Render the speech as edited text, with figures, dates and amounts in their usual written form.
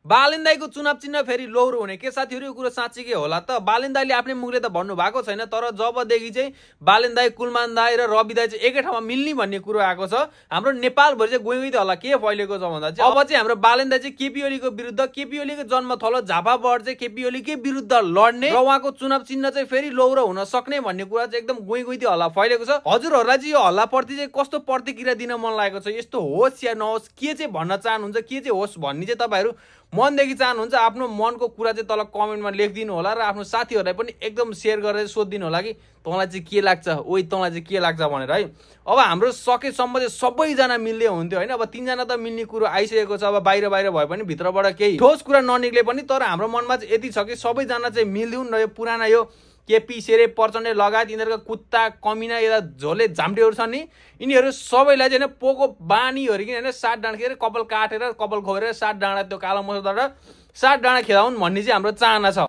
बालेन दाइको चुनाव चिन्ह फेरि लौरो हुने के साथीहरु, यो कुरो साँच्चीकै होला त? बालेन दाइले आफ्नै मुखले त भन्नु भएको छैन, तर जबदेखि चाहिँ बालेन दाइ, कुलमान दाइ र रवि दाइ चाहिँ एकै ठाउँमा मिल्ने भन्ने कुरो आएको छ, हाम्रो नेपालभरि चाहिँ गइगइ त होला के फैलेको छ भन्दा चाहिँ अब चाहिँ हाम्रो बालेन दाइ चाहिँ केपी ओलीको विरुद्ध, केपी ओलीको जन्मथलो झापाबाट चाहिँ केपी ओलीकै विरुद्ध लड्ने र उहाँको चुनाव चिन्ह चाहिँ फेरि लौरो हुन सक्ने भन्ने कुरा चाहिँ एकदम गइगइ त होला फैलेको छ। हजुरहरूलाई चाहिँ यो हल्लाप्रति चाहिँ कस्तो प्रतिक्रिया दिन मन लागेको छ? यस्तो होस् या नहोस्, के चाहिँ भन्न चाहनुहुन्छ, के चाहिँ होस् भन्ने चाहिँ तपाईहरु मनदेखि चाहनुहुन्छ? आफ्नो मनको कुरा चाहिँ तल कमेन्टमा लेखिदिनु होला र आफ्नो साथीहरूलाई पनि एकदम सेयर गरेर सोधिदिनु होला कि तँलाई चाहिँ के लाग्छ, ओइ तँलाई चाहिँ के लाग्छ भनेर है। अब हाम्रो सकेसम्म चाहिँ सबैजना मिल्दै हुन्थ्यो होइन। अब 3 जना त मिल्ने कुरो आइसकेको छ, अब बाहिर बाहिर भए पनि भित्रबाट केही ठोस कुरा ननिक्ले पनि, तर हाम्रो मनमा चाहिँ यति छ कि सबैजना चाहिँ मिल्दिउन् र यो पुराना यो केपी शेरे प्रचण्ड लगायत यिनीहरूको कुत्ता कमिना यता झोले झाम्टेहरू छन् नि, यिनीहरू सबैलाई चाहिँ पोको बानी हरिकन होइन 7 डाँडा खेर कपाल काटेर कपाल खोरेर 7 डाँडा त्यो कालो मसौदाबाट 7 डाँडा खेलाउन् भन्ने चाहिँ हाम्रो चाहना छ।